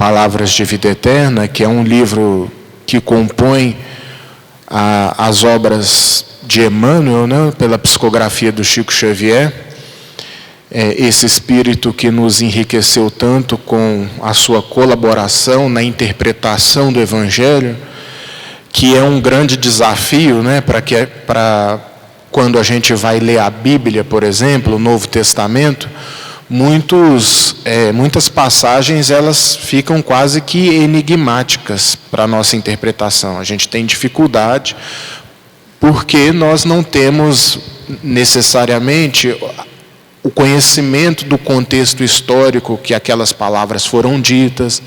Palavras de Vida Eterna, que é um livro que compõe as obras de Emmanuel, né, pela psicografia do Chico Xavier, esse espírito que nos enriqueceu tanto com a sua colaboração na interpretação do Evangelho, que é um grande desafio, né, para quando a gente vai ler a Bíblia, por exemplo, o Novo Testamento, muitas passagens elas ficam quase que enigmáticas para a nossa interpretação. A gente tem dificuldade porque nós não temos necessariamente o conhecimento do contexto histórico que aquelas palavras foram ditas.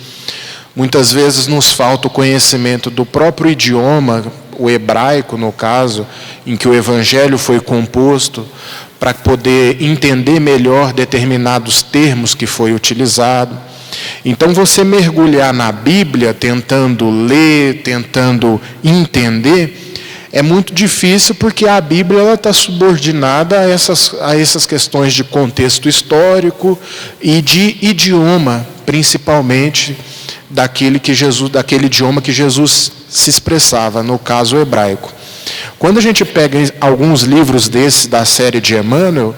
Muitas vezes nos falta o conhecimento do próprio idioma, o hebraico no caso, em que o Evangelho foi composto, para poder entender melhor determinados termos que foi utilizado. Então você mergulhar na Bíblia, tentando ler, tentando entender, é muito difícil porque a Bíblia está subordinada a essas questões de contexto histórico e de idioma, principalmente daquele idioma que Jesus se expressava, no caso o hebraico. Quando a gente pega alguns livros desses da série de Emmanuel,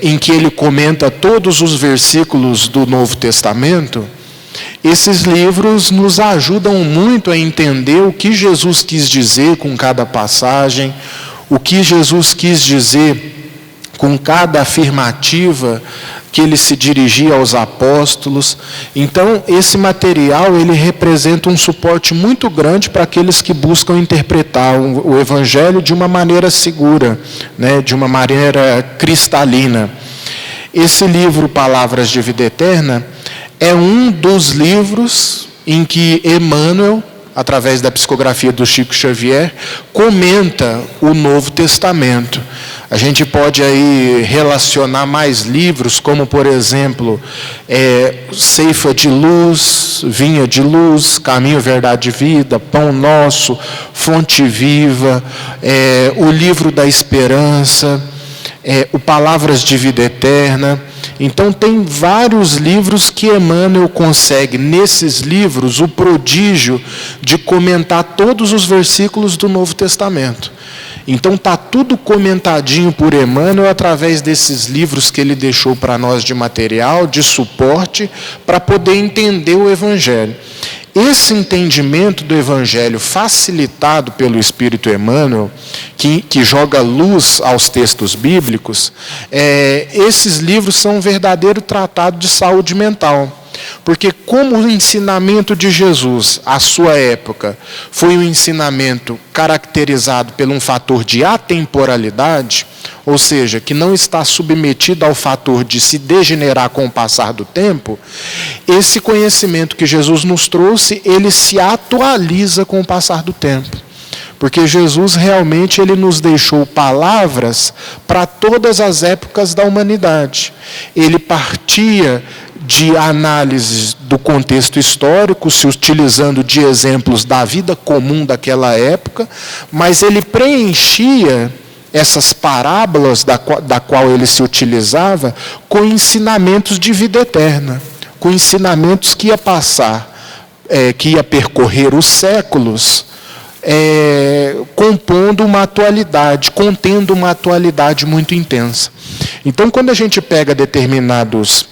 em que ele comenta todos os versículos do Novo Testamento, esses livros nos ajudam muito a entender o que Jesus quis dizer com cada passagem, o que Jesus quis dizer com cada afirmativa que ele se dirigia aos apóstolos. Então, esse material ele representa um suporte muito grande para aqueles que buscam interpretar o Evangelho de uma maneira segura, né, de uma maneira cristalina. Esse livro, Palavras de Vida Eterna, é um dos livros em que Emmanuel, através da psicografia do Chico Xavier, comenta o Novo Testamento. A gente pode aí relacionar mais livros, como por exemplo, Ceifa de Luz, Vinha de Luz, Caminho, Verdade e Vida, Pão Nosso, Fonte Viva, o Livro da Esperança, o Palavras de Vida Eterna. Então tem vários livros que Emmanuel consegue, nesses livros, o prodígio de comentar todos os versículos do Novo Testamento. Então está tudo comentadinho por Emmanuel através desses livros que ele deixou para nós de material, de suporte, para poder entender o Evangelho. Esse entendimento do Evangelho facilitado pelo Espírito Emmanuel, que joga luz aos textos bíblicos, esses livros são um verdadeiro tratado de saúde mental. Porque como o ensinamento de Jesus, à sua época, foi um ensinamento caracterizado por um fator de atemporalidade, ou seja, que não está submetido ao fator de se degenerar com o passar do tempo, esse conhecimento que Jesus nos trouxe, ele se atualiza com o passar do tempo. Porque Jesus realmente ele nos deixou palavras para todas as épocas da humanidade. Ele partia de análises do contexto histórico, se utilizando de exemplos da vida comum daquela época, mas ele preenchia essas parábolas da qual ele se utilizava com ensinamentos de vida eterna, com ensinamentos que ia passar, que ia percorrer os séculos, compondo uma atualidade, contendo uma atualidade muito intensa. Então, quando a gente pega determinadas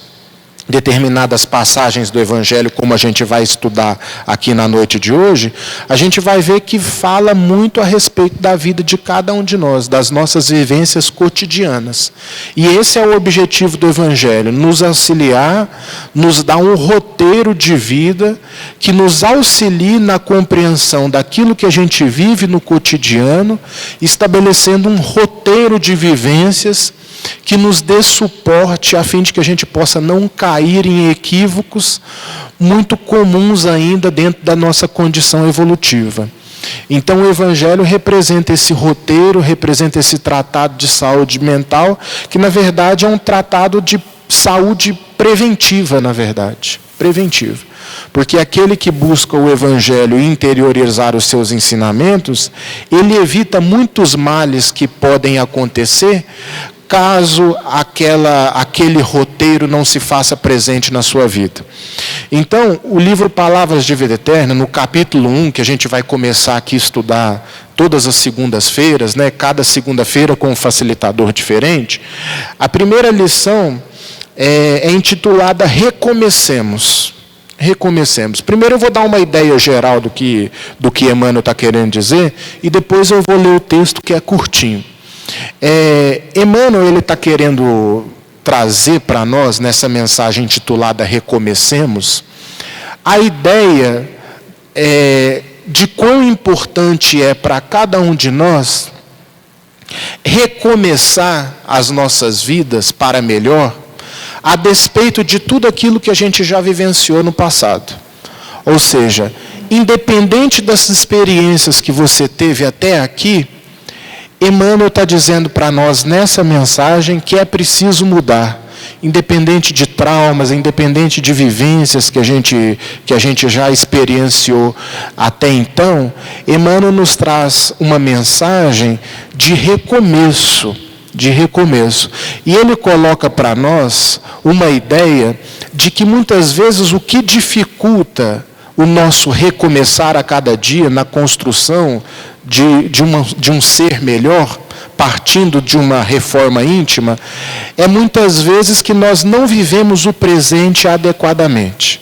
passagens do Evangelho, como a gente vai estudar aqui na noite de hoje, a gente vai ver que fala muito a respeito da vida de cada um de nós, das nossas vivências cotidianas. E esse é o objetivo do Evangelho, nos auxiliar, nos dar um roteiro de vida que nos auxilie na compreensão daquilo que a gente vive no cotidiano, estabelecendo um roteiro de vivências que nos dê suporte a fim de que a gente possa não cair em equívocos muito comuns ainda dentro da nossa condição evolutiva. Então o Evangelho representa esse roteiro, representa esse tratado de saúde mental, que na verdade é um tratado de saúde preventiva, na verdade, preventiva. Porque aquele que busca o Evangelho e interiorizar os seus ensinamentos, ele evita muitos males que podem acontecer caso aquele roteiro não se faça presente na sua vida. Então, o livro Palavras de Vida Eterna, no capítulo 1, que a gente vai começar aqui a estudar todas as segundas-feiras, né, cada segunda-feira com um facilitador diferente, a primeira lição é intitulada Recomecemos. Recomecemos. Primeiro eu vou dar uma ideia geral do que Emmanuel está querendo dizer, e depois eu vou ler o texto que é curtinho. Emmanuel está querendo trazer para nós, nessa mensagem intitulada Recomecemos, a ideia de quão importante é para cada um de nós recomeçar as nossas vidas para melhor, a despeito de tudo aquilo que a gente já vivenciou no passado. Ou seja, independente das experiências que você teve até aqui, Emmanuel está dizendo para nós nessa mensagem que é preciso mudar. Independente de traumas, independente de vivências que a gente já experienciou até então, Emmanuel nos traz uma mensagem de recomeço. E ele coloca para nós uma ideia de que muitas vezes o que dificulta o nosso recomeçar a cada dia na construção de um ser melhor, partindo de uma reforma íntima, é muitas vezes que nós não vivemos o presente adequadamente.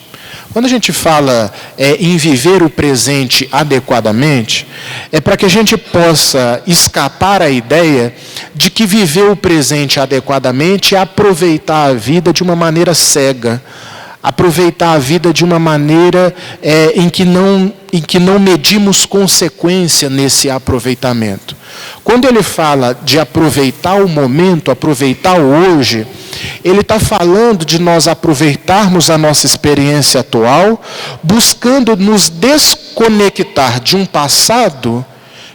Quando a gente fala em viver o presente adequadamente, é para que a gente possa escapar à ideia de que viver o presente adequadamente é aproveitar a vida de uma maneira cega, aproveitar a vida de uma maneira em que não medimos consequência nesse aproveitamento. Quando ele fala de aproveitar o momento, aproveitar o hoje, ele está falando de nós aproveitarmos a nossa experiência atual, buscando nos desconectar de um passado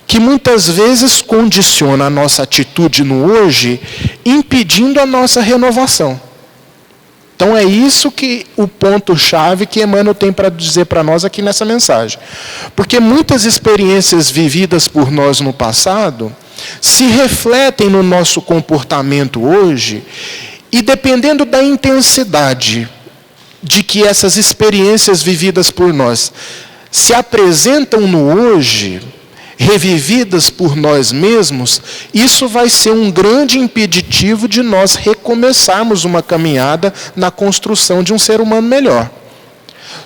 que muitas vezes condiciona a nossa atitude no hoje, impedindo a nossa renovação. Então é isso que o ponto-chave que Emmanuel tem para dizer para nós aqui nessa mensagem. Porque muitas experiências vividas por nós no passado se refletem no nosso comportamento hoje, e dependendo da intensidade de que essas experiências vividas por nós se apresentam no hoje, revividas por nós mesmos, isso vai ser um grande impeditivo de nós recomeçarmos uma caminhada na construção de um ser humano melhor.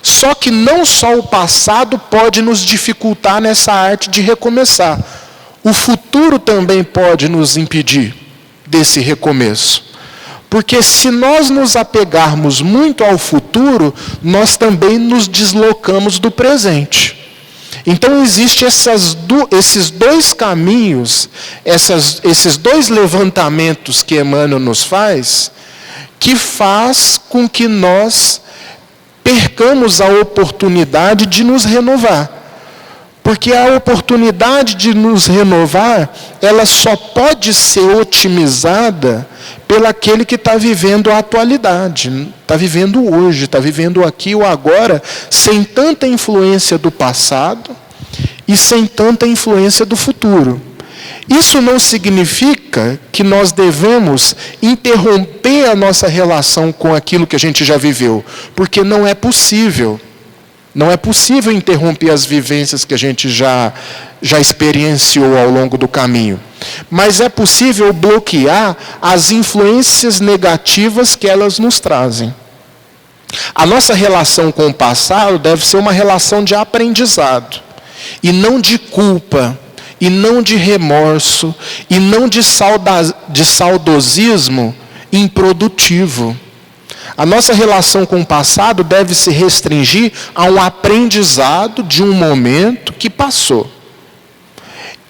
Só que não só o passado pode nos dificultar nessa arte de recomeçar. O futuro também pode nos impedir desse recomeço. Porque se nós nos apegarmos muito ao futuro, nós também nos deslocamos do presente. Então, existem esses dois caminhos, esses dois levantamentos que Emmanuel nos faz, que faz com que nós percamos a oportunidade de nos renovar. Porque a oportunidade de nos renovar, ela só pode ser otimizada pelo aquele que está vivendo a atualidade, está vivendo hoje, está vivendo aqui ou agora, sem tanta influência do passado e sem tanta influência do futuro. Isso não significa que nós devemos interromper a nossa relação com aquilo que a gente já viveu, porque não é possível. Não é possível interromper as vivências que a gente já experienciou ao longo do caminho. Mas é possível bloquear as influências negativas que elas nos trazem. A nossa relação com o passado deve ser uma relação de aprendizado, e não de culpa, e não de remorso, e não de saudosismo improdutivo. A nossa relação com o passado deve se restringir a um aprendizado de um momento que passou.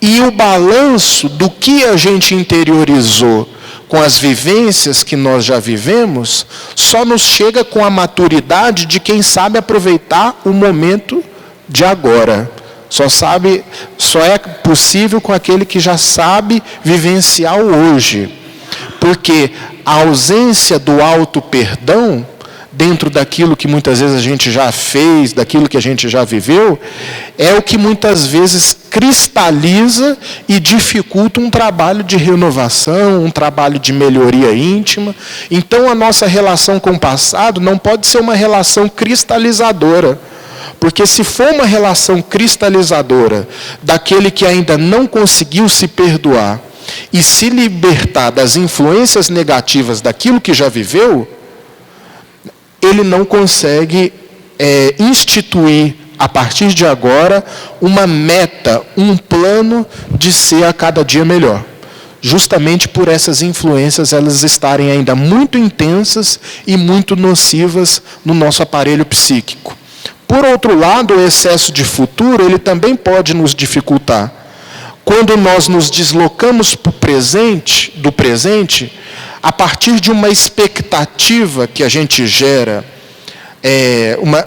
E o balanço do que a gente interiorizou com as vivências que nós já vivemos, só nos chega com a maturidade de quem sabe aproveitar o momento de agora. Só é possível com aquele que já sabe vivenciar o hoje. Porque a ausência do auto-perdão dentro daquilo que muitas vezes a gente já fez, daquilo que a gente já viveu, é o que muitas vezes cristaliza e dificulta um trabalho de renovação, um trabalho de melhoria íntima. Então a nossa relação com o passado não pode ser uma relação cristalizadora. Porque se for uma relação cristalizadora daquele que ainda não conseguiu se perdoar e se libertar das influências negativas daquilo que já viveu, ele não consegue instituir, a partir de agora, uma meta, um plano de ser a cada dia melhor. Justamente por essas influências elas estarem ainda muito intensas e muito nocivas no nosso aparelho psíquico. Por outro lado, o excesso de futuro, ele também pode nos dificultar. Quando nós nos deslocamos para o presente, do presente, a partir de uma expectativa que a gente gera,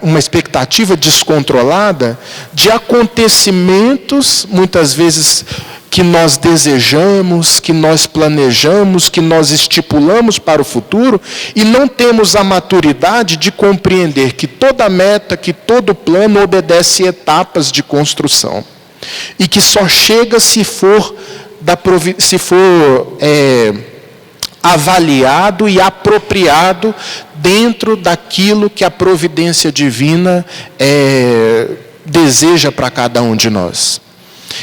uma expectativa descontrolada de acontecimentos, muitas vezes, que nós desejamos, que nós planejamos, que nós estipulamos para o futuro, e não temos a maturidade de compreender que toda meta, que todo plano obedece etapas de construção. E que só chega se for avaliado e apropriado dentro daquilo que a providência divina deseja para cada um de nós.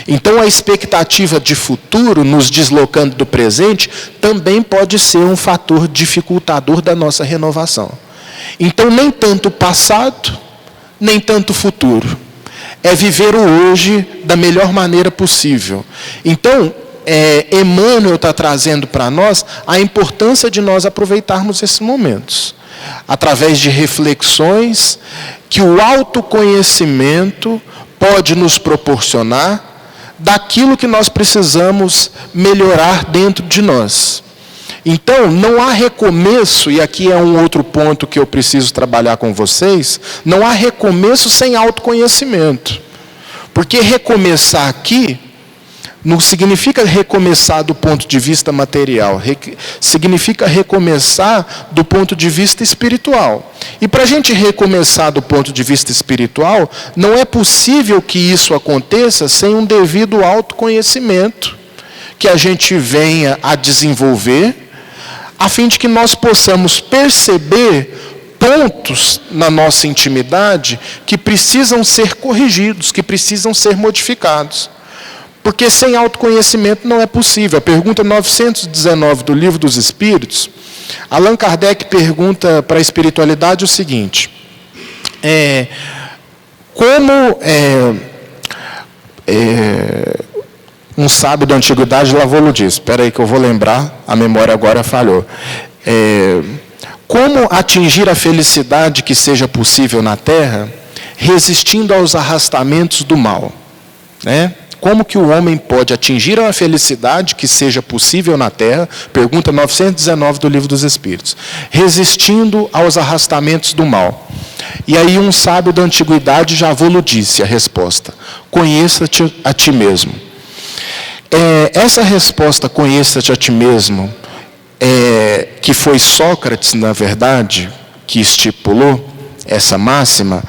Então a expectativa de futuro, nos deslocando do presente, também pode ser um fator dificultador da nossa renovação. Então nem tanto o passado, nem tanto o futuro. É viver o hoje da melhor maneira possível. Então, Emmanuel está trazendo para nós a importância de nós aproveitarmos esses momentos. Através de reflexões que o autoconhecimento pode nos proporcionar daquilo que nós precisamos melhorar dentro de nós. Então, não há recomeço, e aqui é um outro ponto que eu preciso trabalhar com vocês, não há recomeço sem autoconhecimento. Porque recomeçar aqui não significa recomeçar do ponto de vista material, significa recomeçar do ponto de vista espiritual. E para a gente recomeçar do ponto de vista espiritual, não é possível que isso aconteça sem um devido autoconhecimento que a gente venha a desenvolver, a fim de que nós possamos perceber pontos na nossa intimidade que precisam ser corrigidos, que precisam ser modificados. Porque sem autoconhecimento não é possível. A pergunta 919 do Livro dos Espíritos, Allan Kardec pergunta para a espiritualidade o seguinte: um sábio da antiguidade, Lavolo diz, espera aí que eu vou lembrar, a memória agora falhou. Como atingir a felicidade que seja possível na Terra, resistindo aos arrastamentos do mal? Como que o homem pode atingir a felicidade que seja possível na Terra? Pergunta 919 do Livro dos Espíritos. Resistindo aos arrastamentos do mal. E aí um sábio da antiguidade, Javolo, disse a resposta: conheça-te a ti mesmo. Essa resposta, conheça-te a ti mesmo, que foi Sócrates, na verdade, que estipulou essa máxima,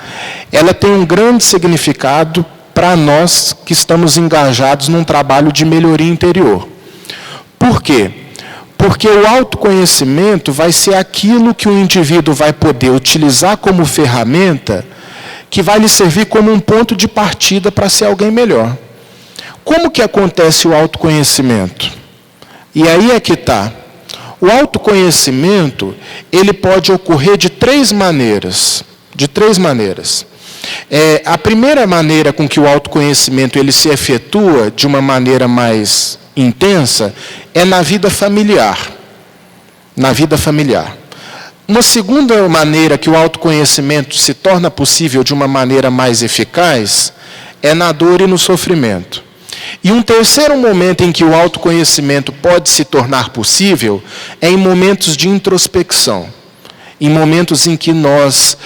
ela tem um grande significado para nós que estamos engajados num trabalho de melhoria interior. Por quê? Porque o autoconhecimento vai ser aquilo que o indivíduo vai poder utilizar como ferramenta, que vai lhe servir como um ponto de partida para ser alguém melhor. Como que acontece o autoconhecimento? E aí é que está. O autoconhecimento, ele pode ocorrer de três maneiras. A primeira maneira com que o autoconhecimento ele se efetua de uma maneira mais intensa é na vida familiar. Na vida familiar. Uma segunda maneira que o autoconhecimento se torna possível de uma maneira mais eficaz é na dor e no sofrimento. E um terceiro momento em que o autoconhecimento pode se tornar possível é em momentos de introspecção. Em momentos em que nós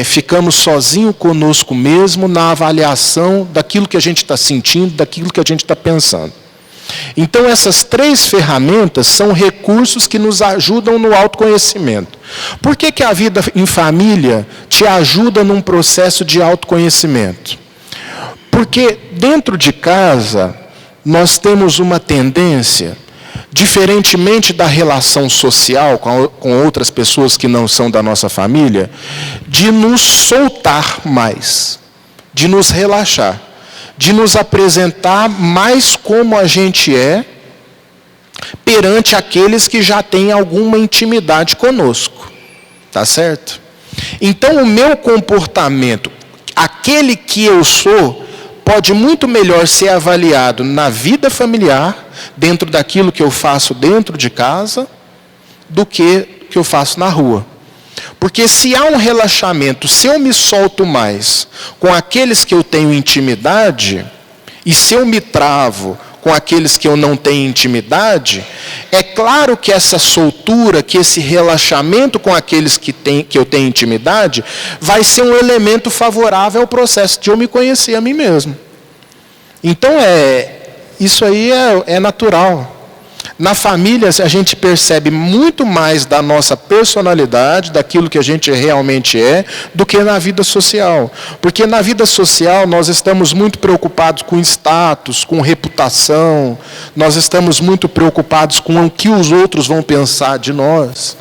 ficamos sozinhos conosco mesmo na avaliação daquilo que a gente está sentindo, daquilo que a gente está pensando. Então, essas 3 ferramentas são recursos que nos ajudam no autoconhecimento. Por que a vida em família te ajuda num processo de autoconhecimento? Porque dentro de casa, nós temos uma tendência, diferentemente da relação social com outras pessoas que não são da nossa família, de nos soltar mais, de nos relaxar, de nos apresentar mais como a gente é perante aqueles que já têm alguma intimidade conosco. Tá certo? Então, o meu comportamento, aquele que eu sou, pode muito melhor ser avaliado na vida familiar, dentro daquilo que eu faço dentro de casa, do que eu faço na rua. Porque se há um relaxamento, se eu me solto mais com aqueles que eu tenho intimidade, e se eu me travo com aqueles que eu não tenho intimidade, é claro que essa soltura, que esse relaxamento com aqueles que eu tenho intimidade, vai ser um elemento favorável ao processo de eu me conhecer a mim mesmo. Então, isso aí é natural. Na família, a gente percebe muito mais da nossa personalidade, daquilo que a gente realmente é, do que na vida social. Porque na vida social, nós estamos muito preocupados com status, com reputação, nós estamos muito preocupados com o que os outros vão pensar de nós.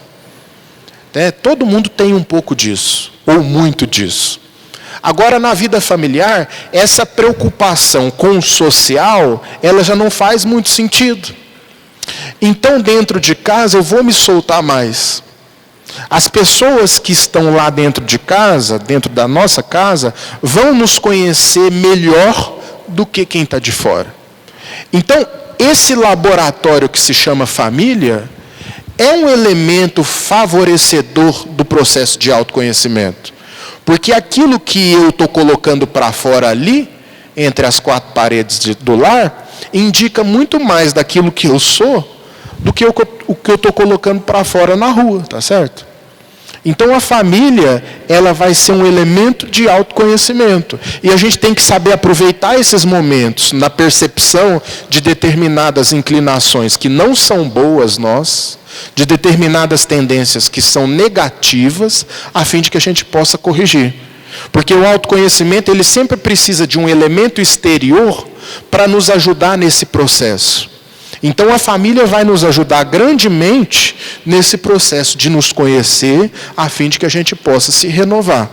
Todo mundo tem um pouco disso, ou muito disso. Agora, na vida familiar, essa preocupação com o social, ela já não faz muito sentido. Então, dentro de casa, eu vou me soltar mais. As pessoas que estão lá dentro de casa, dentro da nossa casa, vão nos conhecer melhor do que quem está de fora. Então, esse laboratório que se chama família, é um elemento favorecedor do processo de autoconhecimento. Porque aquilo que eu estou colocando para fora ali, entre as 4 paredes do lar, indica muito mais daquilo que eu sou do que o que eu estou colocando para fora na rua, tá certo? Então a família, ela vai ser um elemento de autoconhecimento. E a gente tem que saber aproveitar esses momentos na percepção de determinadas inclinações que não são boas nós, de determinadas tendências que são negativas, a fim de que a gente possa corrigir. Porque o autoconhecimento, ele sempre precisa de um elemento exterior para nos ajudar nesse processo. Então a família vai nos ajudar grandemente nesse processo de nos conhecer, a fim de que a gente possa se renovar.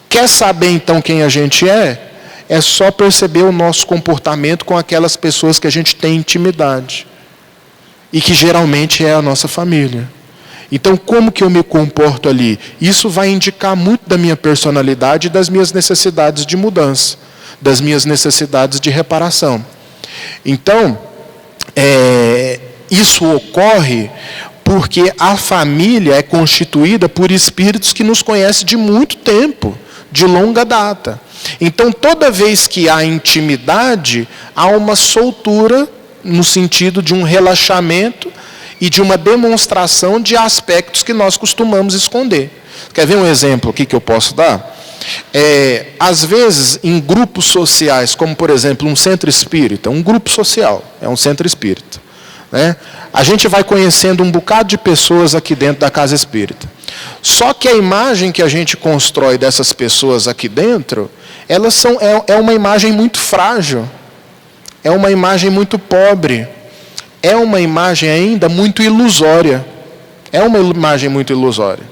Quer saber então quem a gente é? É só perceber o nosso comportamento com aquelas pessoas que a gente tem intimidade. E que geralmente é a nossa família. Então, como que eu me comporto ali? Isso vai indicar muito da minha personalidade e das minhas necessidades de mudança, das minhas necessidades de reparação. Então, isso ocorre porque a família é constituída por espíritos que nos conhecem de muito tempo, de longa data. Então, toda vez que há intimidade, há uma soltura no sentido de um relaxamento e de uma demonstração de aspectos que nós costumamos esconder. Quer ver um exemplo aqui que eu posso dar? Às vezes, em grupos sociais, como por exemplo um centro espírita, um grupo social, é um centro espírita, né? A gente vai conhecendo um bocado de pessoas aqui dentro da casa espírita. Só que a imagem que a gente constrói dessas pessoas aqui dentro, é uma imagem muito frágil, é uma imagem muito pobre, é uma imagem ainda muito ilusória. É uma imagem muito ilusória.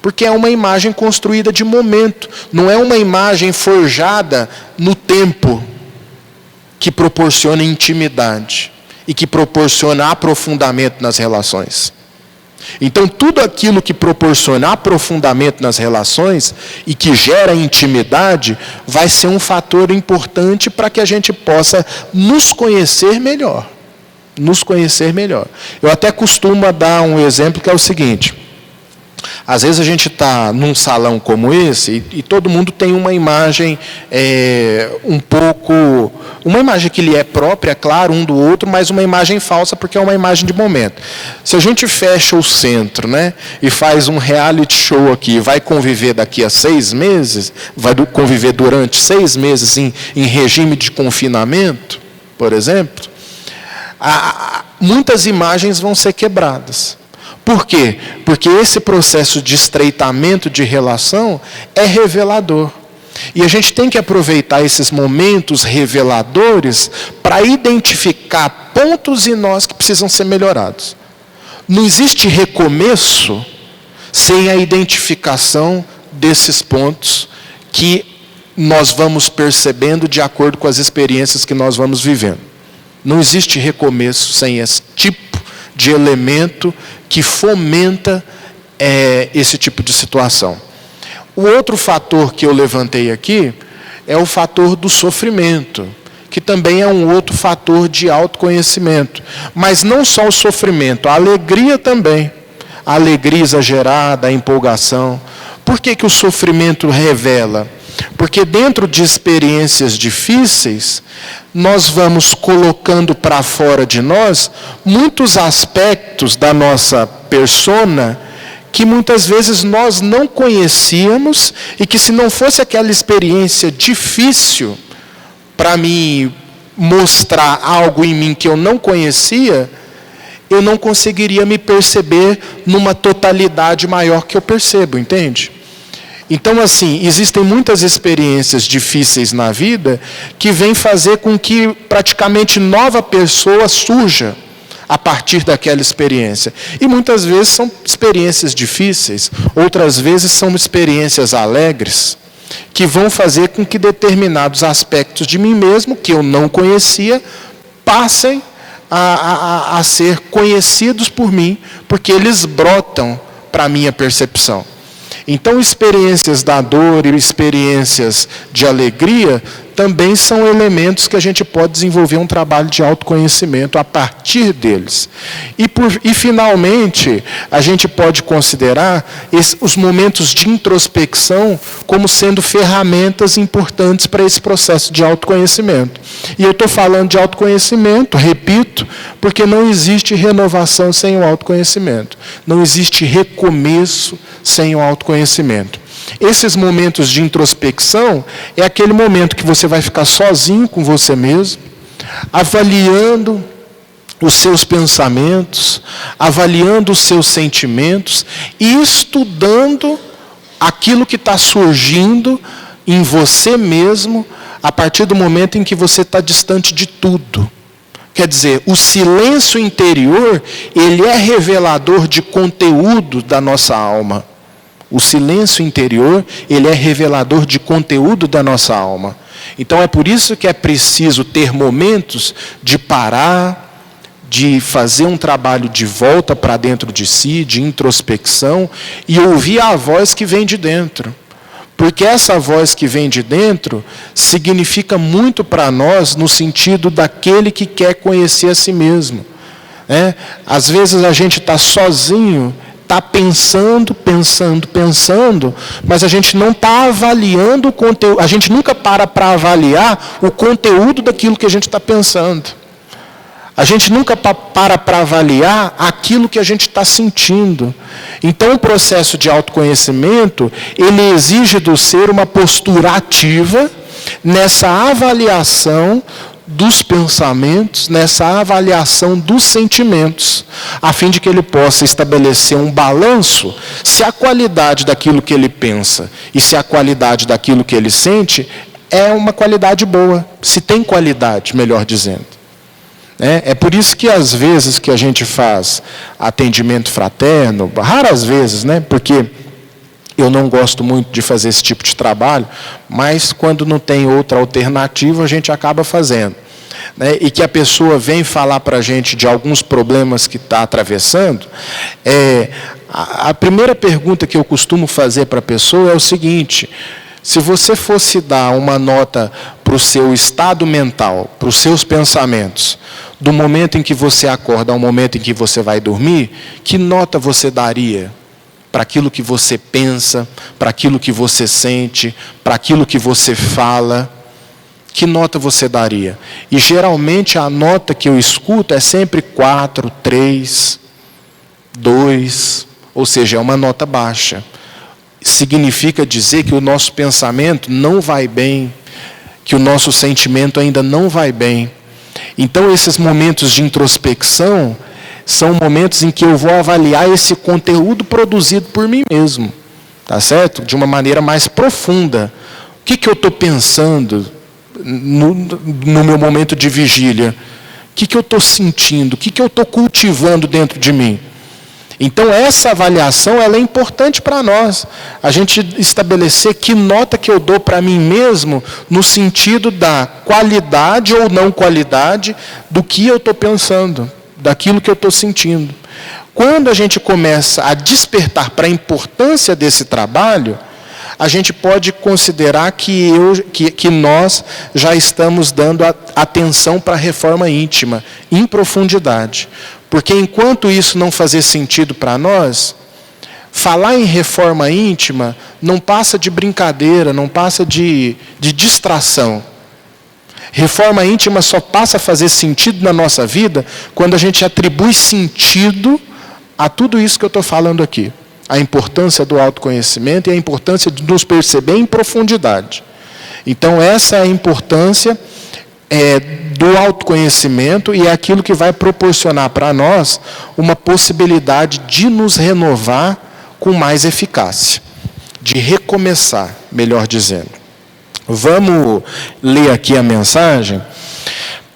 Porque é uma imagem construída de momento, não é uma imagem forjada no tempo, que proporciona intimidade e que proporciona aprofundamento nas relações. Então, tudo aquilo que proporciona aprofundamento nas relações e que gera intimidade, vai ser um fator importante para que a gente possa nos conhecer melhor. Nos conhecer melhor. Eu até costumo dar um exemplo que é o seguinte. Às vezes a gente está num salão como esse e todo mundo tem uma imagem uma imagem que lhe é própria, claro, um do outro, mas uma imagem falsa porque é uma imagem de momento. Se a gente fecha o centro, né, e faz um reality show aqui, vai conviver daqui a 6 meses, vai conviver durante 6 meses em regime de confinamento, por exemplo, muitas imagens vão ser quebradas. Por quê? Porque esse processo de estreitamento de relação é revelador. E a gente tem que aproveitar esses momentos reveladores para identificar pontos em nós que precisam ser melhorados. Não existe recomeço sem a identificação desses pontos que nós vamos percebendo de acordo com as experiências que nós vamos vivendo. Não existe recomeço sem esse tipo de elemento que fomenta esse tipo de situação. O outro fator que eu levantei aqui é o fator do sofrimento, que também é um outro fator de autoconhecimento. Mas não só o sofrimento, a alegria também. A alegria exagerada, a empolgação. Por que o sofrimento revela? Porque dentro de experiências difíceis, nós vamos colocando para fora de nós muitos aspectos da nossa persona que muitas vezes nós não conhecíamos e que, se não fosse aquela experiência difícil para mim mostrar algo em mim que eu não conhecia, eu não conseguiria me perceber numa totalidade maior que eu percebo, entende? Então, assim, existem muitas experiências difíceis na vida que vêm fazer com que praticamente nova pessoa surja a partir daquela experiência. E muitas vezes são experiências difíceis, outras vezes são experiências alegres, que vão fazer com que determinados aspectos de mim mesmo, que eu não conhecia, passem a ser conhecidos por mim, porque eles brotam para a minha percepção. Então, experiências da dor e experiências de alegria também são elementos que a gente pode desenvolver um trabalho de autoconhecimento a partir deles. E finalmente, a gente pode considerar os momentos de introspecção como sendo ferramentas importantes para esse processo de autoconhecimento. E eu estou falando de autoconhecimento, repito, porque não existe renovação sem o autoconhecimento. Não existe recomeço sem o autoconhecimento. Esses momentos de introspecção é aquele momento que você vai ficar sozinho com você mesmo, avaliando os seus pensamentos, avaliando os seus sentimentos e estudando aquilo que está surgindo em você mesmo a partir do momento em que você está distante de tudo. Quer dizer, o silêncio interior, ele é revelador de conteúdo da nossa alma. O silêncio interior, ele é revelador de conteúdo da nossa alma. Então é por isso que é preciso ter momentos de parar, de fazer um trabalho de volta para dentro de si, de introspecção, e ouvir a voz que vem de dentro. Porque essa voz que vem de dentro significa muito para nós no sentido daquele que quer conhecer a si mesmo. Às vezes a gente está sozinho, está pensando, mas a gente não está avaliando o conteúdo, a gente nunca para avaliar o conteúdo daquilo que a gente está pensando. A gente nunca para avaliar aquilo que a gente está sentindo. Então, o processo de autoconhecimento, ele exige do ser uma postura ativa nessa avaliação dos pensamentos, nessa avaliação dos sentimentos, a fim de que ele possa estabelecer um balanço se a qualidade daquilo que ele pensa e se a qualidade daquilo que ele sente é uma qualidade boa, se tem qualidade, melhor dizendo. É por isso que às vezes que a gente faz atendimento fraterno, raras vezes, porque eu não gosto muito de fazer esse tipo de trabalho, mas quando não tem outra alternativa, a gente acaba fazendo. E que a pessoa vem falar para a gente de alguns problemas que está atravessando, a primeira pergunta que eu costumo fazer para a pessoa é o seguinte: se você fosse dar uma nota para o seu estado mental, para os seus pensamentos, do momento em que você acorda ao momento em que você vai dormir, que nota você daria para aquilo que você pensa, para aquilo que você sente, para aquilo que você fala? Que nota você daria? E geralmente a nota que eu escuto é sempre 4, 3, 2, ou seja, é uma nota baixa. Significa dizer que o nosso pensamento não vai bem, que o nosso sentimento ainda não vai bem. Então, esses momentos de introspecção são momentos em que eu vou avaliar esse conteúdo produzido por mim mesmo, tá certo? De uma maneira mais profunda. O que eu estou pensando no meu momento de vigília? O que eu estou sentindo? O que eu estou cultivando dentro de mim? Então, essa avaliação ela é importante para nós. A gente estabelecer que nota que eu dou para mim mesmo no sentido da qualidade ou não qualidade do que eu estou pensando, daquilo que eu estou sentindo. Quando a gente começa a despertar para a importância desse trabalho, a gente pode considerar que nós já estamos dando atenção para a reforma íntima, em profundidade. Porque enquanto isso não fazer sentido para nós, falar em reforma íntima não passa de brincadeira, não passa de distração. Reforma íntima só passa a fazer sentido na nossa vida quando a gente atribui sentido a tudo isso que eu estou falando aqui. A importância do autoconhecimento e a importância de nos perceber em profundidade. Então, essa é a importância do autoconhecimento e é aquilo que vai proporcionar para nós uma possibilidade de nos renovar com mais eficácia, de recomeçar, melhor dizendo. Vamos ler aqui a mensagem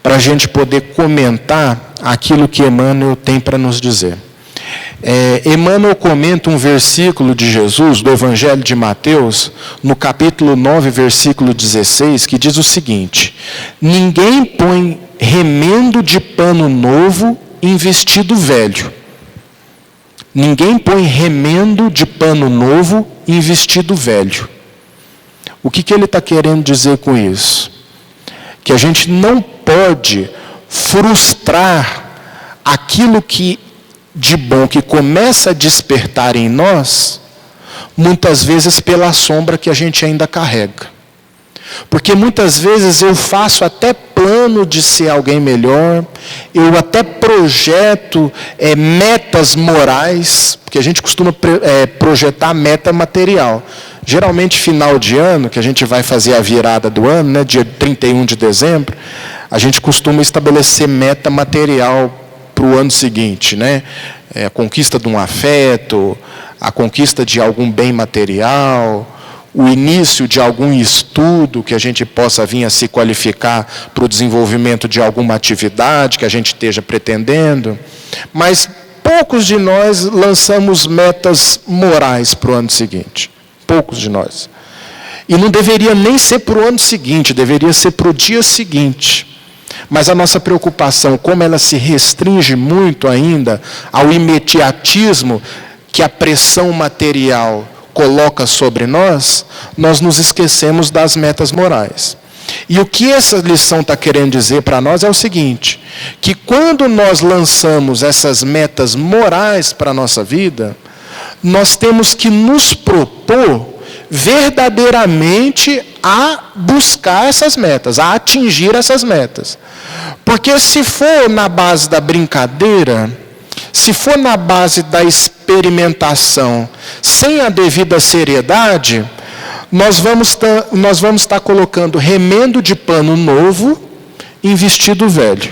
para a gente poder comentar aquilo que Emmanuel tem para nos dizer. Emmanuel comenta um versículo de Jesus, do Evangelho de Mateus, no capítulo 9, versículo 16, que diz o seguinte: ninguém põe remendo de pano novo em vestido velho. Ninguém põe remendo de pano novo em vestido velho. O que ele está querendo dizer com isso? Que a gente não pode frustrar aquilo que de bom que começa a despertar em nós, muitas vezes pela sombra que a gente ainda carrega. Porque muitas vezes eu faço até plano de ser alguém melhor, eu até projeto metas morais, porque a gente costuma projetar meta material. Geralmente, final de ano, que a gente vai fazer a virada do ano, né, dia 31 de dezembro, a gente costuma estabelecer meta material para o ano seguinte, né? A conquista de um afeto, a conquista de algum bem material, o início de algum estudo que a gente possa vir a se qualificar para o desenvolvimento de alguma atividade que a gente esteja pretendendo. Mas poucos de nós lançamos metas morais para o ano seguinte. Poucos de nós. E não deveria nem ser para o ano seguinte, deveria ser para o dia seguinte. Mas a nossa preocupação, como ela se restringe muito ainda ao imediatismo que a pressão material coloca sobre nós, nós nos esquecemos das metas morais. E o que essa lição está querendo dizer para nós é o seguinte, que quando nós lançamos essas metas morais para a nossa vida, nós temos que nos propor verdadeiramente a buscar essas metas, a atingir essas metas. Porque se for na base da brincadeira, se for na base da experimentação, sem a devida seriedade, nós vamos estar colocando remendo de pano novo em vestido velho.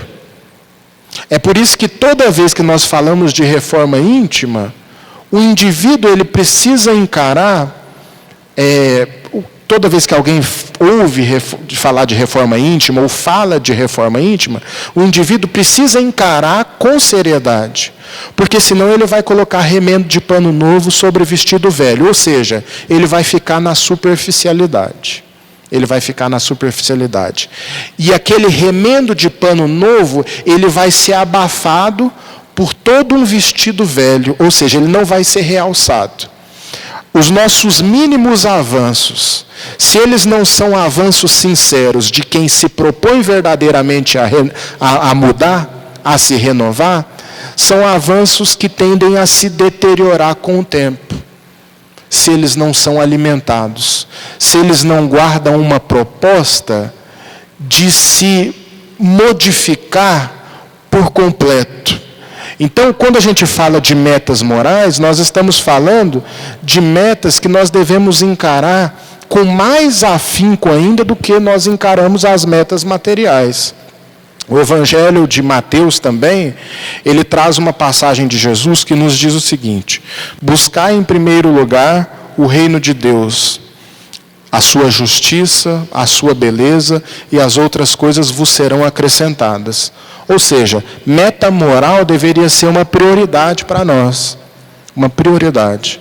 É por isso que toda vez que nós falamos de reforma íntima, o indivíduo ele precisa encarar, toda vez que alguém ouve falar de reforma íntima ou fala de reforma íntima, o indivíduo precisa encarar com seriedade, porque senão ele vai colocar remendo de pano novo sobre vestido velho, ou seja, ele vai ficar na superficialidade. Ele vai ficar na superficialidade. E aquele remendo de pano novo, ele vai ser abafado por todo um vestido velho, ou seja, ele não vai ser realçado. Os nossos mínimos avanços, se eles não são avanços sinceros de quem se propõe verdadeiramente a mudar, a se renovar, são avanços que tendem a se deteriorar com o tempo. Se eles não são alimentados, se eles não guardam uma proposta de se modificar por completo. Então, quando a gente fala de metas morais, nós estamos falando de metas que nós devemos encarar com mais afinco ainda do que nós encaramos as metas materiais. O Evangelho de Mateus também, ele traz uma passagem de Jesus que nos diz o seguinte: buscai em primeiro lugar o reino de Deus, a sua justiça, a sua beleza, e as outras coisas vos serão acrescentadas. Ou seja, meta moral deveria ser uma prioridade para nós. Uma prioridade.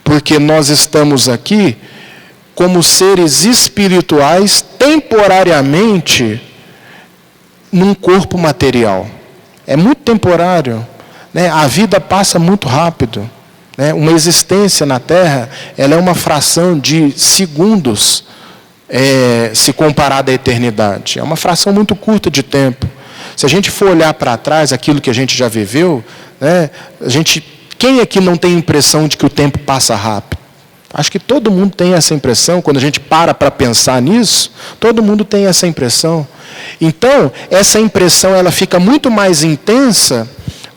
Porque nós estamos aqui como seres espirituais temporariamente num corpo material. É muito temporário, né? A vida passa muito rápido, né? Uma existência na Terra, ela é uma fração de segundos, se comparada à eternidade. É uma fração muito curta de tempo. Se a gente for olhar para trás, aquilo que a gente já viveu, né? Quem aqui não tem a impressão de que o tempo passa rápido? Acho que todo mundo tem essa impressão. Quando a gente para pensar nisso, todo mundo tem essa impressão. Então, essa impressão ela fica muito mais intensa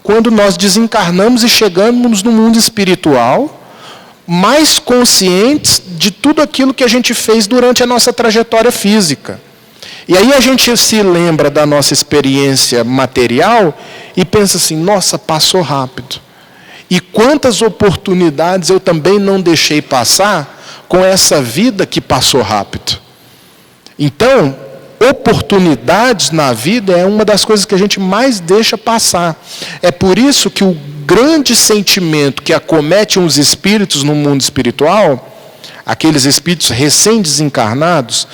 quando nós desencarnamos e chegamos no mundo espiritual, mais conscientes de tudo aquilo que a gente fez durante a nossa trajetória física. E aí a gente se lembra da nossa experiência material e pensa assim: nossa, passou rápido. E quantas oportunidades eu também não deixei passar com essa vida que passou rápido. Então, oportunidades na vida é uma das coisas que a gente mais deixa passar. É por isso que o grande sentimento que acomete uns espíritos no mundo espiritual, aqueles espíritos recém-desencarnados,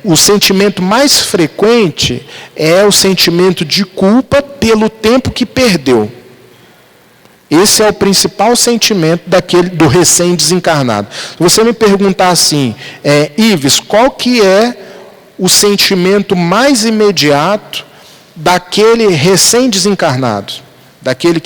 o sentimento mais frequente é o sentimento de culpa pelo tempo que perdeu. Esse é o principal sentimento do recém-desencarnado. Se você me perguntar assim, Ives, qual que é o sentimento mais imediato daquele recém-desencarnado? Daquele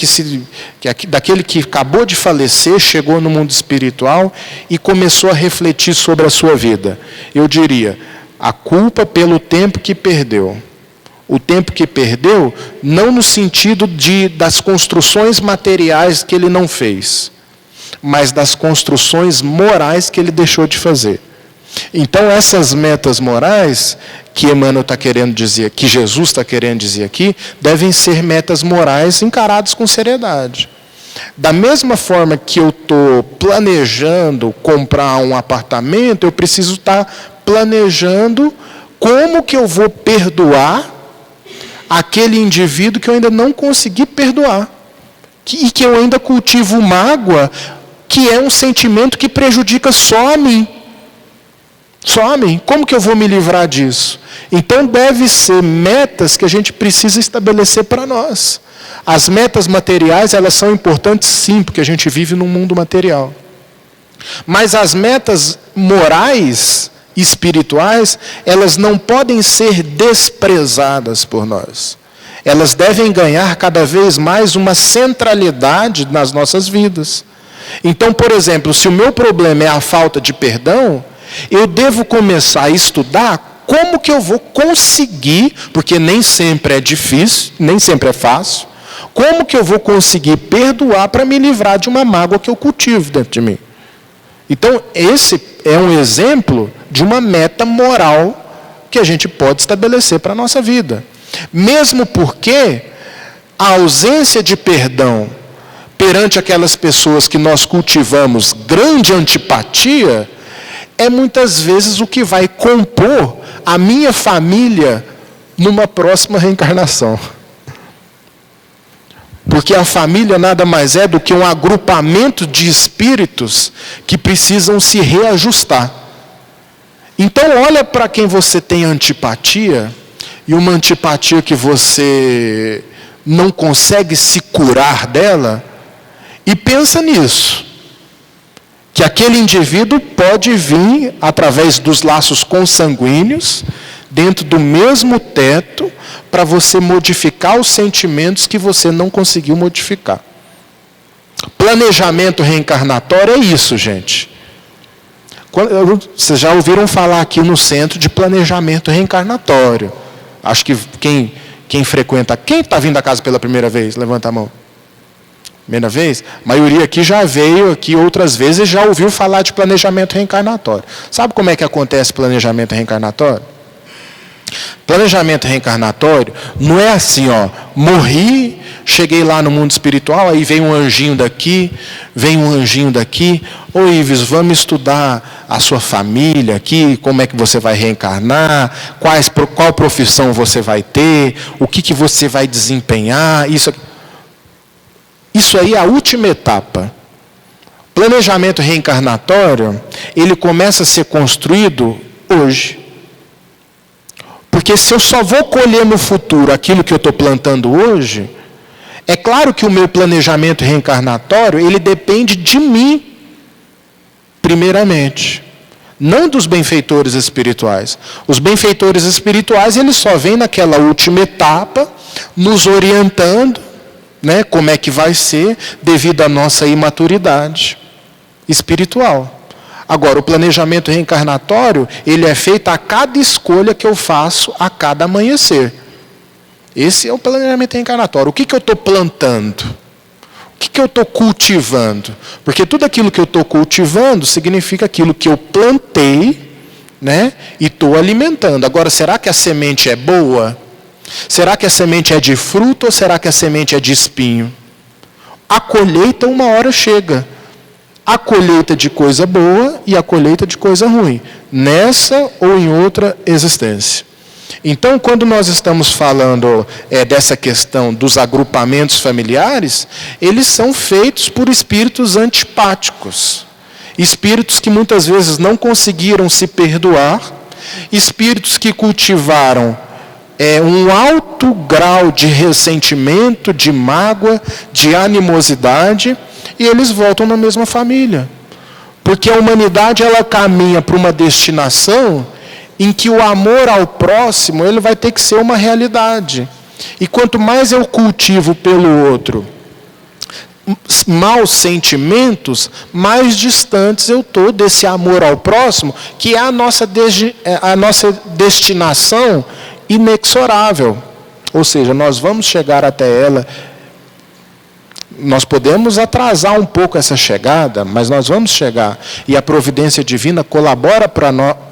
que acabou de falecer, chegou no mundo espiritual e começou a refletir sobre a sua vida. Eu diria, a culpa pelo tempo que perdeu. O tempo que perdeu, não no sentido das construções materiais que ele não fez, mas das construções morais que ele deixou de fazer. Então, essas metas morais que Emmanuel está querendo dizer, que Jesus está querendo dizer aqui, devem ser metas morais encaradas com seriedade. Da mesma forma que eu estou planejando comprar um apartamento, eu preciso estar planejando como que eu vou perdoar aquele indivíduo que eu ainda não consegui perdoar. E que eu ainda cultivo mágoa, que é um sentimento que prejudica só a mim. Só a mim. Como que eu vou me livrar disso? Então, deve ser metas que a gente precisa estabelecer para nós. As metas materiais, elas são importantes sim, porque a gente vive num mundo material. Mas as metas morais, espirituais, elas não podem ser desprezadas por nós. Elas devem ganhar cada vez mais uma centralidade nas nossas vidas. Então, por exemplo, se o meu problema é a falta de perdão, eu devo começar a estudar como que eu vou conseguir, porque nem sempre é difícil, nem sempre é fácil, como que eu vou conseguir perdoar para me livrar de uma mágoa que eu cultivo dentro de mim. Então, esse é um exemplo de uma meta moral que a gente pode estabelecer para a nossa vida. Mesmo porque a ausência de perdão perante aquelas pessoas que nós cultivamos grande antipatia, é muitas vezes o que vai compor a minha família numa próxima reencarnação. Porque a família nada mais é do que um agrupamento de espíritos que precisam se reajustar. Então, olha para quem você tem antipatia, e uma antipatia que você não consegue se curar dela, e pensa nisso. Que aquele indivíduo pode vir, através dos laços consanguíneos, dentro do mesmo teto, para você modificar os sentimentos que você não conseguiu modificar. Planejamento reencarnatório é isso, gente. Vocês já ouviram falar aqui no Centro de Planejamento Reencarnatório. Acho que quem frequenta... Quem está vindo à casa pela primeira vez? Levanta a mão. Primeira vez? A maioria aqui já veio aqui outras vezes e já ouviu falar de planejamento reencarnatório. Sabe como é que acontece planejamento reencarnatório? Planejamento reencarnatório não é assim, ó, morri, cheguei lá no mundo espiritual, aí vem um anjinho daqui, vem um anjinho daqui. Ô Ives, vamos estudar a sua família aqui, como é que você vai reencarnar, qual profissão você vai ter, o que você vai desempenhar, isso aí é a última etapa. Planejamento reencarnatório, ele começa a ser construído hoje. Porque se eu só vou colher no futuro aquilo que eu estou plantando hoje, é claro que o meu planejamento reencarnatório, ele depende de mim, primeiramente. Não dos benfeitores espirituais. Os benfeitores espirituais, eles só vêm naquela última etapa, nos orientando, né, como é que vai ser, devido à nossa imaturidade espiritual. Agora, o planejamento reencarnatório, ele é feito a cada escolha que eu faço a cada amanhecer. Esse é o planejamento reencarnatório. O que eu estou plantando? O que eu estou cultivando? Porque tudo aquilo que eu estou cultivando significa aquilo que eu plantei, né, e estou alimentando. Agora, será que a semente é boa? Será que a semente é de fruto ou será que a semente é de espinho? A colheita uma hora chega. A colheita de coisa boa e a colheita de coisa ruim, nessa ou em outra existência. Então, quando nós estamos falando dessa questão dos agrupamentos familiares, eles são feitos por espíritos antipáticos, espíritos que muitas vezes não conseguiram se perdoar, espíritos que cultivaram um alto grau de ressentimento, de mágoa, de animosidade, e eles voltam na mesma família. Porque a humanidade, ela caminha para uma destinação em que o amor ao próximo, ele vai ter que ser uma realidade. E quanto mais eu cultivo pelo outro maus sentimentos, mais distantes eu estou desse amor ao próximo, que é a nossa destinação inexorável. Ou seja, nós vamos chegar até ela. Nós podemos atrasar um pouco essa chegada, mas nós vamos chegar. E a providência divina colabora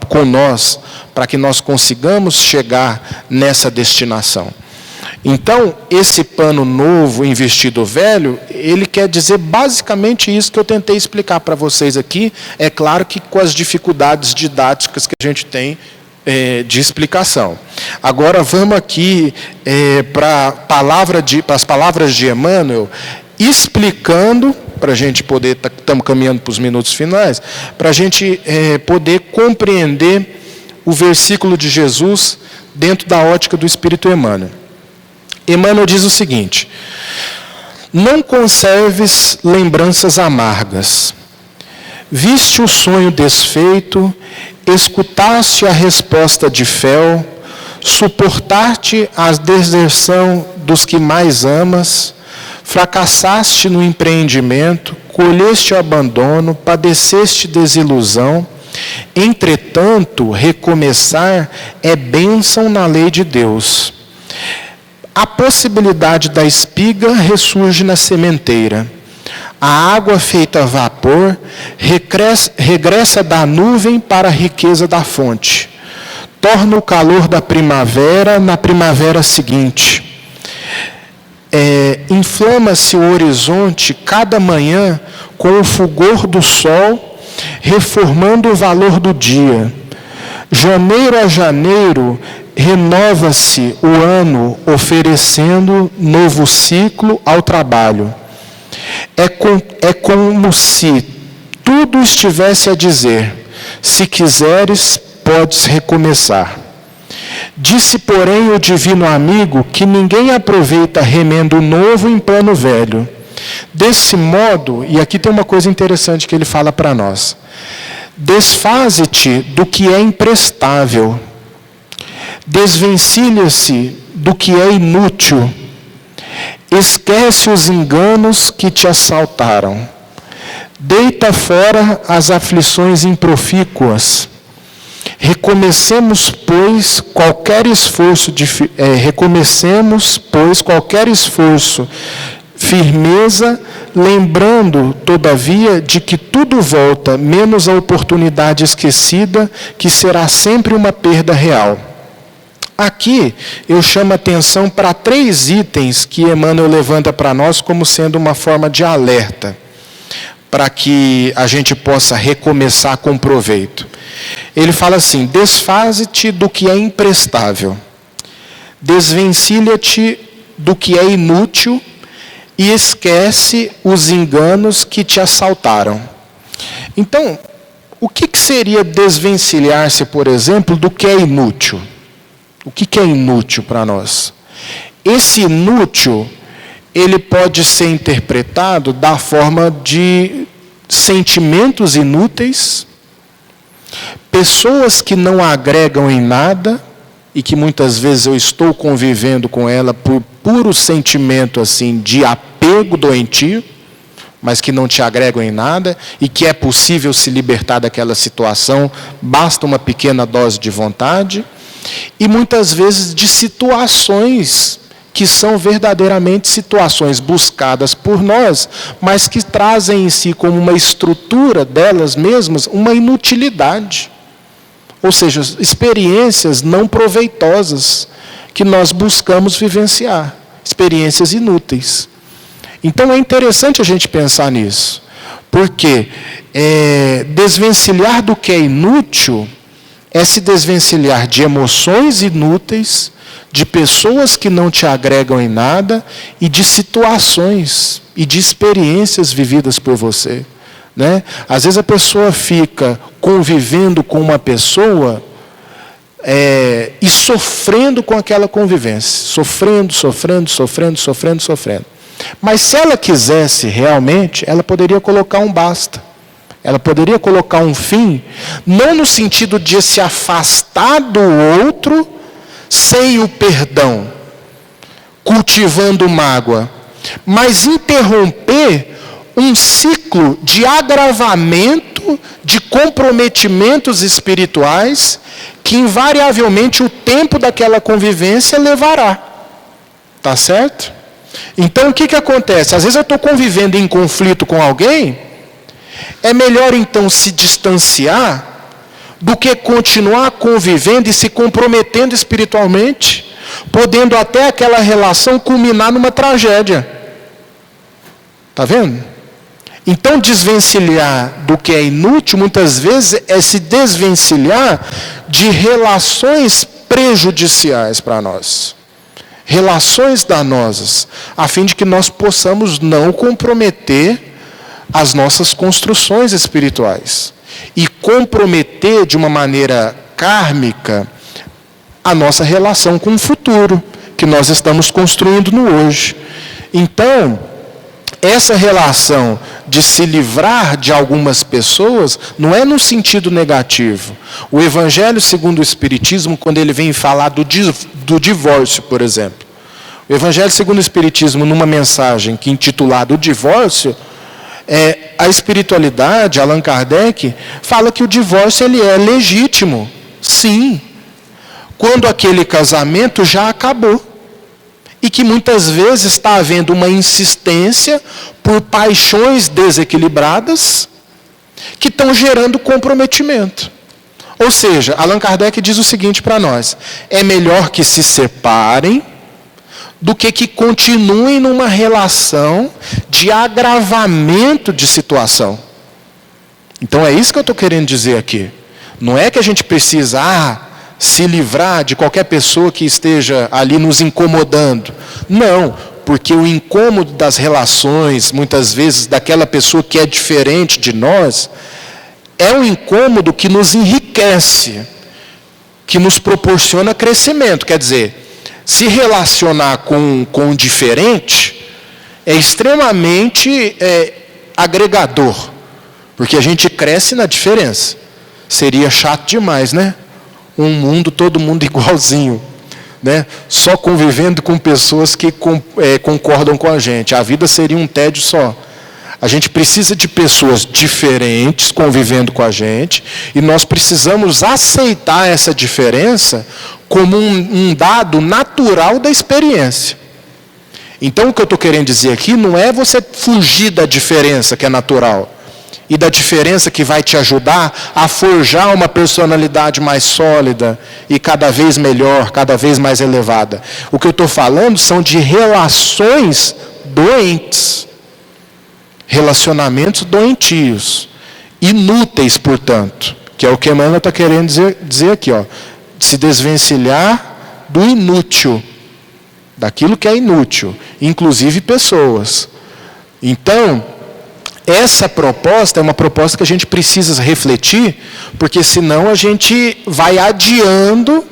com nós, para que nós consigamos chegar nessa destinação. Então, esse pano novo em vestido velho, ele quer dizer basicamente isso que eu tentei explicar para vocês aqui. É claro que com as dificuldades didáticas que a gente tem de explicação. Agora vamos aqui para as palavras de Emmanuel, explicando, para a gente poder, estamos caminhando para os minutos finais, para a gente poder compreender o versículo de Jesus dentro da ótica do Espírito Emmanuel. Emmanuel diz o seguinte: não conserves lembranças amargas. Viste o sonho desfeito, escutaste a resposta de fel, suportar-te a deserção dos que mais amas, fracassaste no empreendimento, colheste o abandono, padeceste desilusão. Entretanto, recomeçar é bênção na lei de Deus. A possibilidade da espiga ressurge na sementeira. A água feita vapor regressa da nuvem para a riqueza da fonte. Torna o calor da primavera na primavera seguinte. Inflama-se o horizonte cada manhã com o fulgor do sol, reformando o valor do dia. Janeiro a janeiro, renova-se o ano, oferecendo novo ciclo ao trabalho. É como se tudo estivesse a dizer: se quiseres, podes recomeçar. Disse, porém, o divino amigo que ninguém aproveita remendo novo em pano velho. Desse modo, e aqui tem uma coisa interessante que ele fala para nós: desfaze-te do que é imprestável, desvencilha-se do que é inútil, esquece os enganos que te assaltaram, deita fora as aflições improfícuas. Recomecemos, pois, qualquer esforço, firmeza, lembrando, todavia, de que tudo volta, menos a oportunidade esquecida, que será sempre uma perda real. Aqui eu chamo a atenção para 3 itens que Emmanuel levanta para nós como sendo uma forma de alerta, para que a gente possa recomeçar com proveito. Ele fala assim: desfaze-te do que é imprestável, desvencilha-te do que é inútil e esquece os enganos que te assaltaram. Então, o que seria desvencilhar-se, por exemplo, do que é inútil? O que é inútil para nós? Esse inútil, ele pode ser interpretado da forma de sentimentos inúteis, pessoas que não agregam em nada, e que muitas vezes eu estou convivendo com ela por puro sentimento assim, de apego doentio, mas que não te agregam em nada, e que é possível se libertar daquela situação, basta uma pequena dose de vontade. E muitas vezes de situações que são verdadeiramente situações buscadas por nós, mas que trazem em si como uma estrutura delas mesmas uma inutilidade. Ou seja, experiências não proveitosas que nós buscamos vivenciar, experiências inúteis. Então é interessante a gente pensar nisso, porque desvencilhar do que é inútil é se desvencilhar de emoções inúteis, de pessoas que não te agregam em nada e de situações e de experiências vividas por você. Né? Às vezes a pessoa fica convivendo com uma pessoa e sofrendo com aquela convivência. Sofrendo. Mas se ela quisesse realmente, ela poderia colocar um basta. Ela poderia colocar um fim, não no sentido de se afastar do outro sem o perdão, cultivando mágoa, mas interromper um ciclo de agravamento de comprometimentos espirituais que invariavelmente o tempo daquela convivência levará. Tá certo? Então o que acontece? Às vezes eu estou convivendo em conflito com alguém. É melhor então se distanciar do que continuar convivendo e se comprometendo espiritualmente, podendo até aquela relação culminar numa tragédia. Está vendo? Então desvencilhar do que é inútil, muitas vezes, é se desvencilhar de relações prejudiciais para nós. Relações danosas, a fim de que nós possamos não comprometer as nossas construções espirituais e comprometer de uma maneira kármica a nossa relação com o futuro que nós estamos construindo no hoje. Então, essa relação de se livrar de algumas pessoas não é no sentido negativo. O Evangelho segundo o Espiritismo, quando ele vem falar do divórcio, por exemplo. O Evangelho segundo o Espiritismo, numa mensagem que é intitulada O Divórcio, a espiritualidade, Allan Kardec, fala que o divórcio ele é legítimo, sim, quando aquele casamento já acabou. E que muitas vezes está havendo uma insistência por paixões desequilibradas que estão gerando comprometimento. Ou seja, Allan Kardec diz o seguinte para nós: é melhor que se separem do que continuem numa relação de agravamento de situação. Então é isso que eu estou querendo dizer aqui. Não é que a gente precisa se livrar de qualquer pessoa que esteja ali nos incomodando. Não, porque o incômodo das relações, muitas vezes daquela pessoa que é diferente de nós, é um incômodo que nos enriquece, que nos proporciona crescimento. Quer dizer, se relacionar com o diferente é extremamente agregador, porque a gente cresce na diferença. Seria chato demais, né? Um mundo, todo mundo igualzinho, né? Só convivendo com pessoas que concordam com a gente. A vida seria um tédio só. A gente precisa de pessoas diferentes convivendo com a gente, e nós precisamos aceitar essa diferença como um dado natural da experiência. Então o que eu estou querendo dizer aqui não é você fugir da diferença que é natural. e da diferença que vai te ajudar a forjar uma personalidade mais sólida e cada vez melhor, cada vez mais elevada. O que eu estou falando são de relações doentes, relacionamentos doentios, inúteis, portanto, que é o que Emmanuel está querendo dizer aqui, ó, se desvencilhar do inútil, daquilo que é inútil, inclusive pessoas. Então, essa proposta é uma proposta que a gente precisa refletir, porque senão a gente vai adiando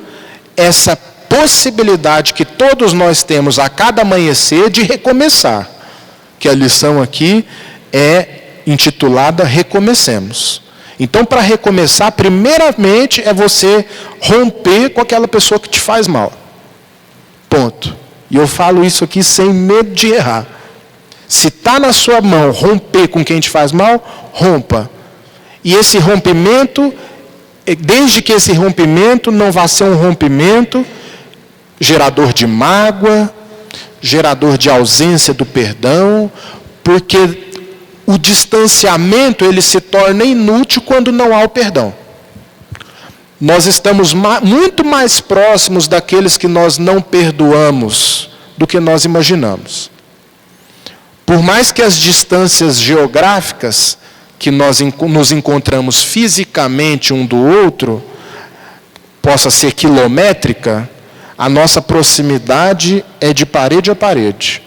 essa possibilidade que todos nós temos a cada amanhecer de recomeçar. Que a lição aqui é intitulada Recomecemos. Então, para recomeçar, primeiramente é você romper com aquela pessoa que te faz mal. Ponto. E eu falo isso aqui sem medo de errar. Se está na sua mão romper com quem te faz mal, rompa. E esse rompimento, desde que esse rompimento não vá ser um rompimento gerador de mágoa, gerador de ausência do perdão, porque o distanciamento ele se torna inútil quando não há o perdão. Nós estamos muito mais próximos daqueles que nós não perdoamos do que nós imaginamos. Por mais que as distâncias geográficas que nós nos encontramos fisicamente um do outro possa ser quilométrica, a nossa proximidade é de parede a parede.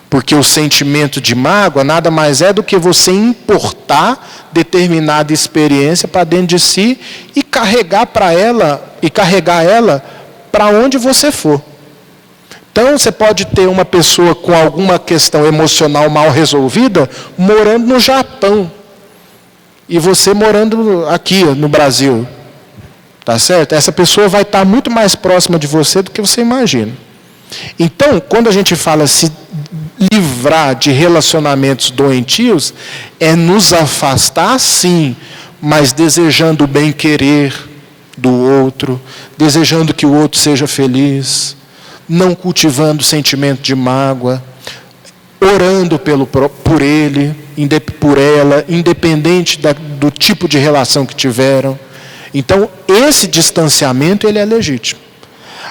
Porque o sentimento de mágoa nada mais é do que você importar determinada experiência para dentro de si e carregar ela para onde você for. Então, você pode ter uma pessoa com alguma questão emocional mal resolvida morando no Japão. E você morando aqui no Brasil. Tá certo? Essa pessoa vai estar muito mais próxima de você do que você imagina. Então, quando a gente fala se livrar de relacionamentos doentios, é nos afastar, sim, mas desejando o bem-querer do outro, desejando que o outro seja feliz, não cultivando sentimento de mágoa, orando por ele, por ela, independente do tipo de relação que tiveram. Então, esse distanciamento ele é legítimo.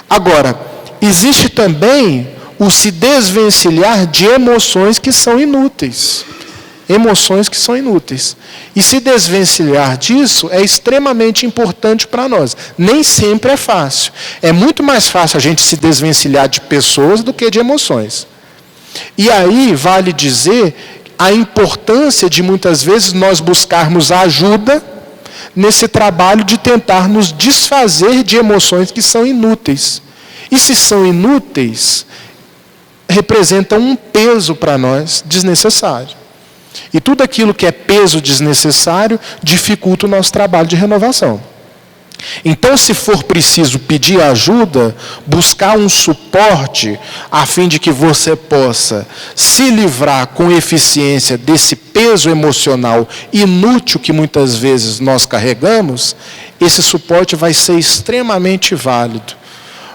Agora, existe também o se desvencilhar de emoções que são inúteis. Emoções que são inúteis. E se desvencilhar disso é extremamente importante para nós. Nem sempre é fácil. É muito mais fácil a gente se desvencilhar de pessoas do que de emoções. E aí vale dizer a importância de muitas vezes nós buscarmos ajuda nesse trabalho de tentar nos desfazer de emoções que são inúteis. E se são inúteis, representam um peso para nós desnecessário. E tudo aquilo que é peso desnecessário dificulta o nosso trabalho de renovação. Então, se for preciso pedir ajuda, buscar um suporte, a fim de que você possa se livrar com eficiência desse peso emocional inútil que muitas vezes nós carregamos, esse suporte vai ser extremamente válido.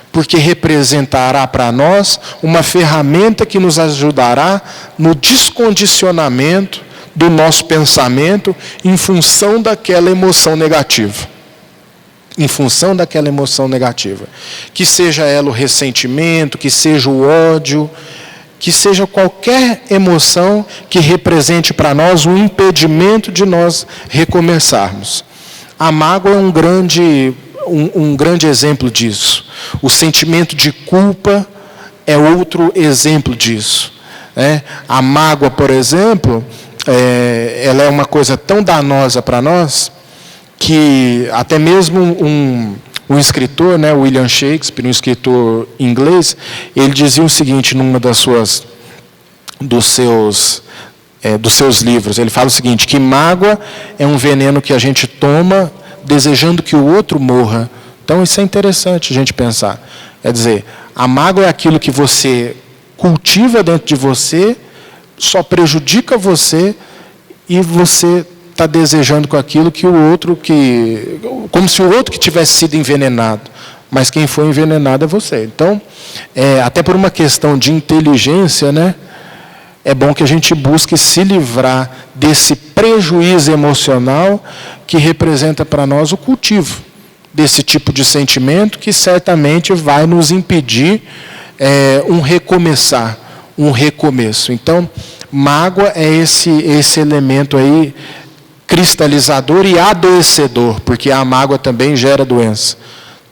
Porque representará para nós uma ferramenta que nos ajudará no descondicionamento do nosso pensamento em função daquela emoção negativa. Em função daquela emoção negativa. Que seja ela o ressentimento, que seja o ódio, que seja qualquer emoção que represente para nós um impedimento de nós recomeçarmos. A mágoa é um grande exemplo disso. O sentimento de culpa é outro exemplo disso. A mágoa, por exemplo, ela é uma coisa tão danosa para nós, que até mesmo um escritor, William Shakespeare, um escritor inglês, ele dizia o seguinte numa dos seus livros. Ele fala o seguinte, que mágoa é um veneno que a gente toma desejando que o outro morra. Então, isso é interessante a gente pensar. Quer dizer, a mágoa é aquilo que você cultiva dentro de você, só prejudica você, e você está desejando com aquilo que o outro, como se o outro que tivesse sido envenenado. Mas quem foi envenenado é você. Então, até por uma questão de inteligência, é bom que a gente busque se livrar desse prejuízo emocional que representa para nós o cultivo desse tipo de sentimento que certamente vai nos impedir um recomeçar, um recomeço. Então, mágoa é esse elemento aí cristalizador e adoecedor, porque a mágoa também gera doença.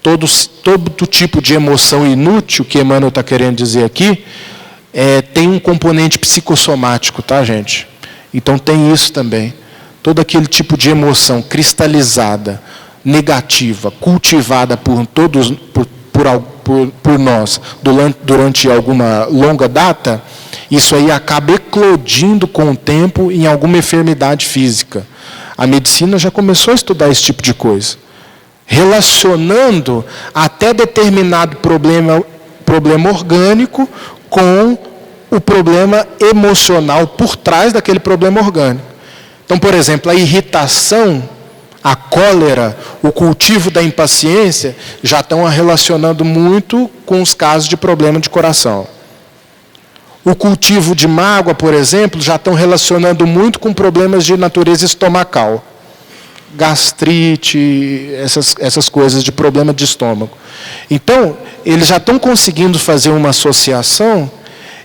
Todo tipo de emoção inútil que Emmanuel está querendo dizer aqui, tem um componente psicossomático, tá, gente? Então tem isso também. Todo aquele tipo de emoção cristalizada, negativa, cultivada por todos, por nós, durante alguma longa data, isso aí acaba eclodindo com o tempo em alguma enfermidade física. A medicina já começou a estudar esse tipo de coisa, relacionando até determinado problema orgânico com o problema emocional por trás daquele problema orgânico. Então, por exemplo, a irritação, a cólera, o cultivo da impaciência já estão relacionando muito com os casos de problema de coração. O cultivo de mágoa, por exemplo, já estão relacionando muito com problemas de natureza estomacal. Gastrite, essas coisas de problema de estômago. Então, eles já estão conseguindo fazer uma associação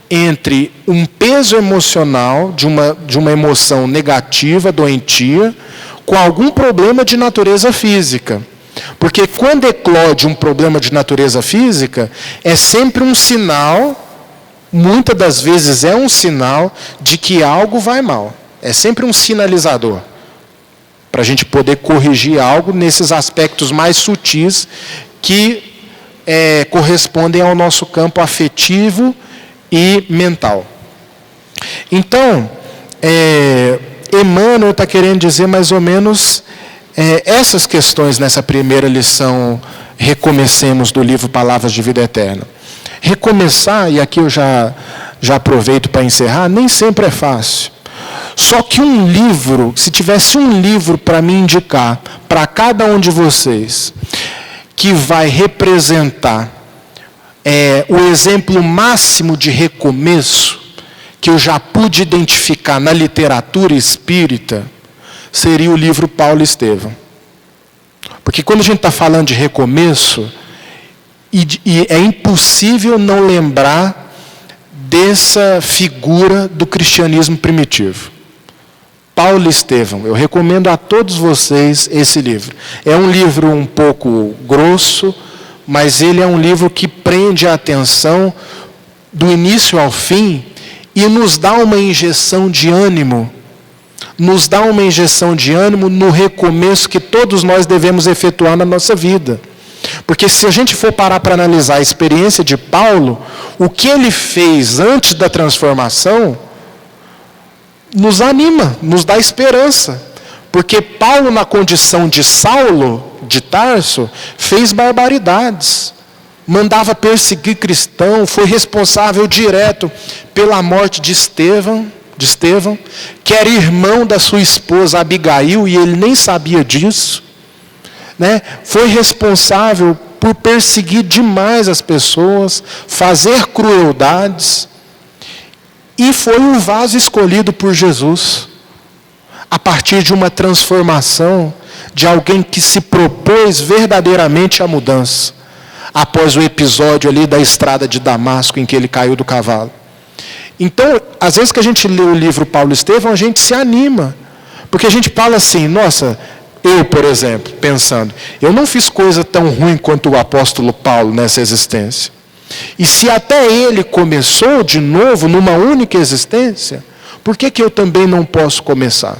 entre um peso emocional de uma emoção negativa, doentia, com algum problema de natureza física. Porque quando eclode um problema de natureza física, é sempre um sinal, muitas das vezes é um sinal de que algo vai mal. É sempre um sinalizador, para a gente poder corrigir algo nesses aspectos mais sutis que correspondem ao nosso campo afetivo e mental. Então, Emmanuel está querendo dizer mais ou menos essas questões nessa primeira lição, recomecemos, do livro Palavras de Vida Eterna. Recomeçar, e aqui eu já aproveito para encerrar, nem sempre é fácil. Só que um livro, se tivesse um livro para me indicar, para cada um de vocês, que vai representar o exemplo máximo de recomeço que eu já pude identificar na literatura espírita, seria o livro Paulo Estevam. Porque quando a gente está falando de recomeço, e é impossível não lembrar dessa figura do cristianismo primitivo. Paulo Estevam, eu recomendo a todos vocês esse livro. É um livro um pouco grosso, mas ele é um livro que prende a atenção do início ao fim e nos dá uma injeção de ânimo. Nos dá uma injeção de ânimo no recomeço que todos nós devemos efetuar na nossa vida. Porque se a gente for parar para analisar a experiência de Paulo, o que ele fez antes da transformação nos anima, nos dá esperança. Porque Paulo, na condição de Saulo, de Tarso, fez barbaridades. Mandava perseguir cristão, foi responsável direto pela morte de Estevão, que era irmão da sua esposa Abigail, e ele nem sabia disso. Foi responsável por perseguir demais as pessoas, fazer crueldades, e foi um vaso escolhido por Jesus, a partir de uma transformação de alguém que se propôs verdadeiramente à mudança, após o episódio ali da estrada de Damasco, em que ele caiu do cavalo. Então, às vezes que a gente lê o livro Paulo Estevam, a gente se anima, porque a gente fala assim, nossa, eu, por exemplo, pensando, eu não fiz coisa tão ruim quanto o apóstolo Paulo nessa existência. E se até ele começou de novo numa única existência, por que eu também não posso começar?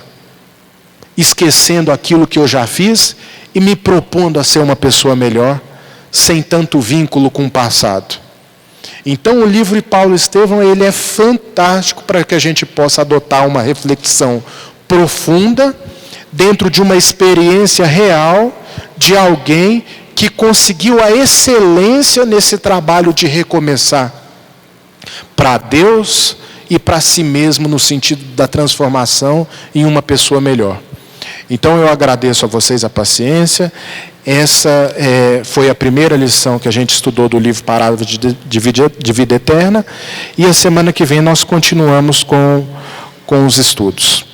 Esquecendo aquilo que eu já fiz e me propondo a ser uma pessoa melhor, sem tanto vínculo com o passado. Então o livro de Paulo Estevam, ele é fantástico para que a gente possa adotar uma reflexão profunda dentro de uma experiência real de alguém que conseguiu a excelência nesse trabalho de recomeçar para Deus e para si mesmo, no sentido da transformação em uma pessoa melhor. Então, eu agradeço a vocês a paciência. Essa foi a primeira lição que a gente estudou do livro Parábolas de Vida Eterna, e a semana que vem nós continuamos com os estudos.